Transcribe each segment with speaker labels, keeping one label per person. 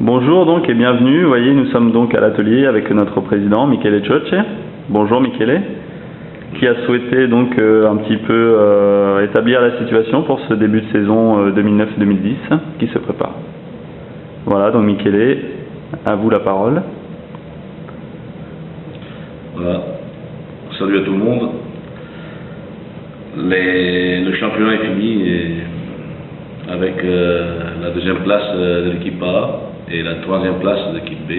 Speaker 1: Bonjour donc et bienvenue. Vous voyez, nous sommes donc à l'atelier avec notre président Michele Cioce. Bonjour Michele, qui a souhaité donc un petit peu établir la situation pour ce début de saison 2009-2010 qui se prépare. Voilà, donc Michele, à vous la parole.
Speaker 2: Voilà. Salut à tout le monde. Le championnat est fini avec la deuxième place de l'équipe A et la troisième place de l'équipe B.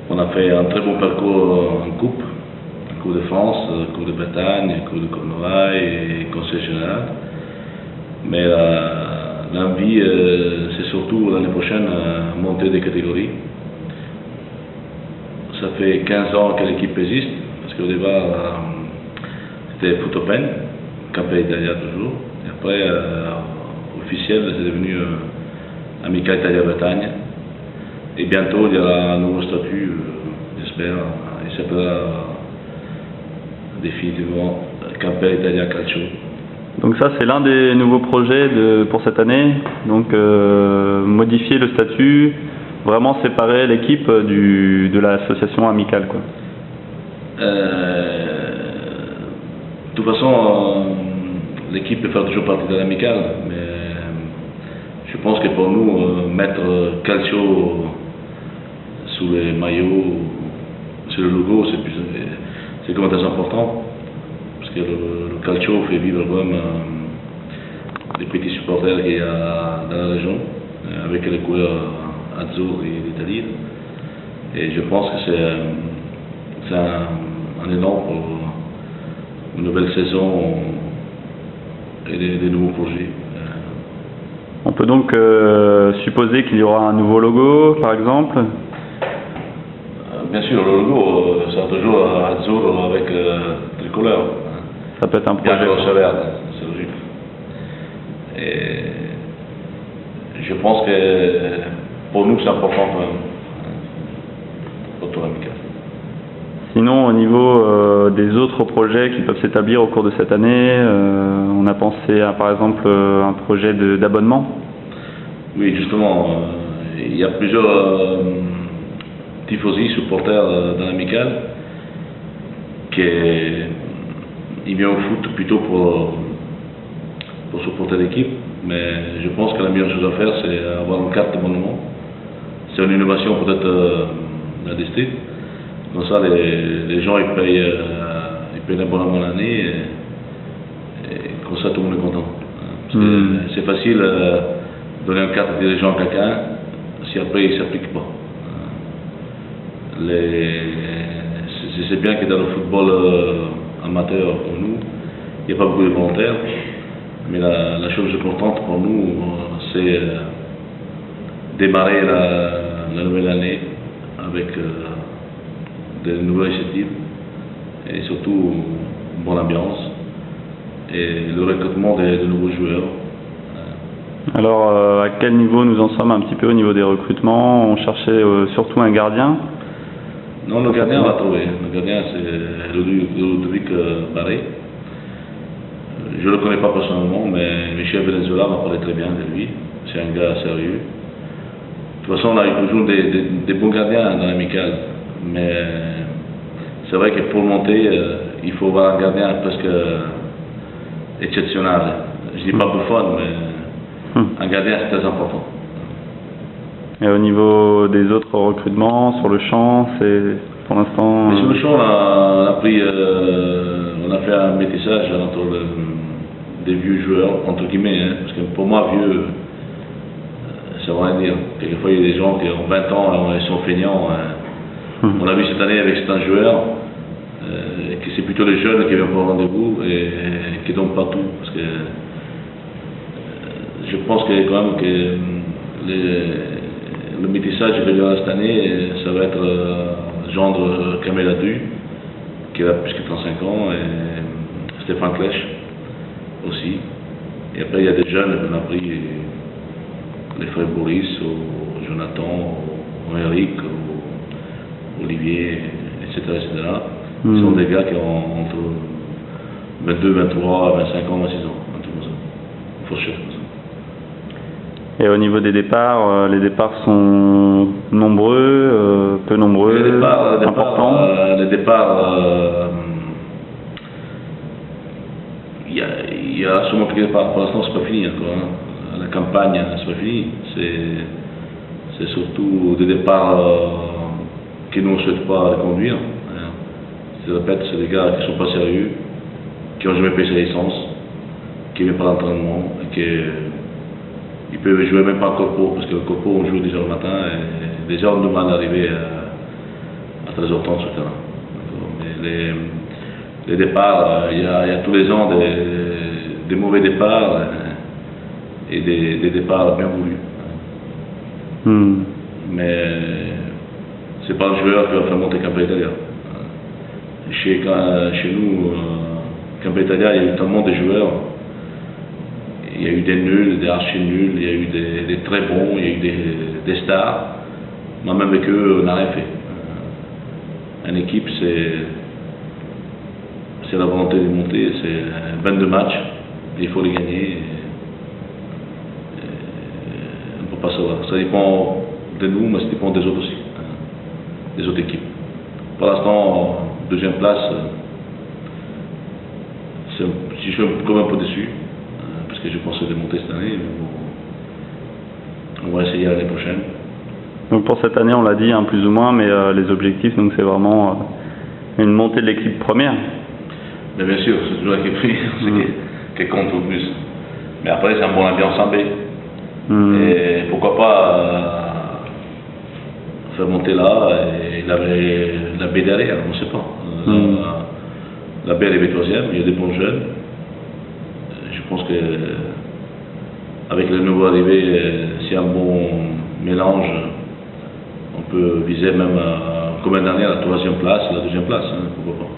Speaker 2: On a fait un très bon parcours en Coupe de France, Coupe de Bretagne, Coupe de Cornouailles et Conseil général. Mais l'envie, c'est surtout l'année prochaine monter des catégories. Ça fait 15 ans que l'équipe existe, parce qu'au départ c'était Foot Open, Campé Italia toujours, et après officiel c'est devenu Amical Italia Bretagne, et bientôt il y aura un nouveau statut, j'espère, il s'appellera définitivement Campé Italia Calcio.
Speaker 1: Donc ça c'est l'un des nouveaux projets pour cette année, donc modifier le statut, vraiment séparer l'équipe de l'association amicale, quoi.
Speaker 2: De toute façon, l'équipe peut faire toujours partie de l'amicale, mais je pense que pour nous, mettre Calcio sous les maillots, sur le logo, c'est quand même très important, parce que le Calcio fait vivre quand même les petits supporters qu'il y a dans la région, avec les couleurs Azzurri d'Italie, et je pense que c'est un énorme pour une nouvelle saison et des nouveaux projets.
Speaker 1: On peut donc supposer qu'il y aura un nouveau logo, par exemple.
Speaker 2: Bien sûr, le logo sera toujours Azzurro avec les couleurs.
Speaker 1: Ça peut être un projet.
Speaker 2: C'est logique. Et je pense que pour nous, c'est important pour tout l'amical.
Speaker 1: Sinon, au niveau des autres projets qui peuvent s'établir au cours de cette année, on a pensé à, par exemple, un projet d'abonnement.
Speaker 2: Oui, justement, il y a plusieurs tifosi, supporters dans l'amical, qui viennent au foot plutôt pour supporter l'équipe, mais je pense que la meilleure chose à faire, c'est avoir une carte d'abonnement. C'est une innovation peut-être dans le district. Comme ça, les gens ils payent l'abonnement l'année et comme ça tout le monde est content. Parce que c'est facile de donner une carte de dirigeant à quelqu'un si après il ne s'applique pas. C'est bien que dans le football amateur pour nous, il n'y a pas beaucoup de volontaires, mais la chose importante pour nous, c'est démarrer la nouvelle année avec de nouvelles initiatives et surtout une bonne ambiance et le recrutement de nouveaux joueurs.
Speaker 1: Alors à quel niveau nous en sommes un petit peu au niveau des recrutements? On cherchait surtout un gardien.
Speaker 2: Non, le gardien on l'a trouvé. Le gardien c'est Ludovic Barré. Je ne le connais pas personnellement, mais Michel Venezuela m'a parlé très bien de lui. C'est un gars sérieux. De toute façon, on a eu toujours des bons gardiens dans l'amicale. Mais c'est vrai que pour monter, il faut avoir un gardien presque exceptionnel. Je ne dis pas Buffon, mais un gardien c'est très important.
Speaker 1: Et au niveau des autres recrutements, sur le champ, c'est pour l'instant...
Speaker 2: Sur le champ, on a fait un métissage entre des vieux joueurs, entre guillemets, hein, parce que pour moi, vieux, ça ne veut rien dire. Quelquefois, il y a des gens qui ont 20 ans, ils sont feignants. On a vu cette année avec certains joueurs que c'est plutôt les jeunes qui viennent pour le rendez-vous et qui donnent pas tout. Parce que je pense que quand même que le métissage qu'il y aura cette année, ça va être gendre Kamel Adu, qui a plus que 35 ans, et Stéphane Clèche aussi. Et après il y a des jeunes qu'on a pris, les frères Boris, ou Jonathan, ou Eric, ou Olivier, etc. Ce sont des gars qui ont entre 22, 23, 25 ans, 26 ans, un truc comme ça. Faut chercher comme ça.
Speaker 1: Et au niveau des départs, les départs sont nombreux, peu nombreux, importants.
Speaker 2: Les départs, il y a sûrement quelques départs. Pour l'instant, c'est pas fini encore. Hein. La campagne, c'est pas fini. C'est surtout des départs que nous ne souhaitons pas conduire. Je répète, c'est des gars qui sont pas sérieux, qui n'ont jamais payé sa licence, qui ne viennent pas d'entraînement, et qui peuvent jouer même pas en corpo, parce que le corpo on joue déjà le matin, et déjà on demande d'arriver à 13h30 sur le terrain. Mais les départs, il y a tous les ans des mauvais départs et des départs bien voulus. Mais c'est pas le joueur qui va faire monter Campo Italia. Chez nous, Campo Italia, il y a eu tellement de joueurs. Il y a eu des nuls, des archi nuls, il y a eu des très bons, il y a eu des stars. Mais même avec eux, on n'a rien fait. Une équipe, c'est la volonté de monter, c'est 22 matchs, il faut les gagner. On ne peut pas savoir. Ça dépend de nous, mais ça dépend des autres aussi, des autres équipes. Pour l'instant, deuxième place, je suis quand même un peu déçu, parce que je pensais de monter cette année, mais bon, on va essayer l'année prochaine.
Speaker 1: Donc pour cette année, on l'a dit, hein, plus ou moins, mais les objectifs, donc c'est vraiment une montée de l'équipe première.
Speaker 2: Mais bien sûr, c'est toujours l'équipe première qui compte le plus. Mais après, c'est un bon ambiance en B. Et pourquoi pas faire monter là et la B derrière, on ne sait pas. La B elle est troisième, il y a des bons jeunes. Je pense que avec les nouveaux arrivés, s'il y a un bon mélange, on peut viser même comme l'année dernière la troisième place, la deuxième place, hein, pourquoi pas.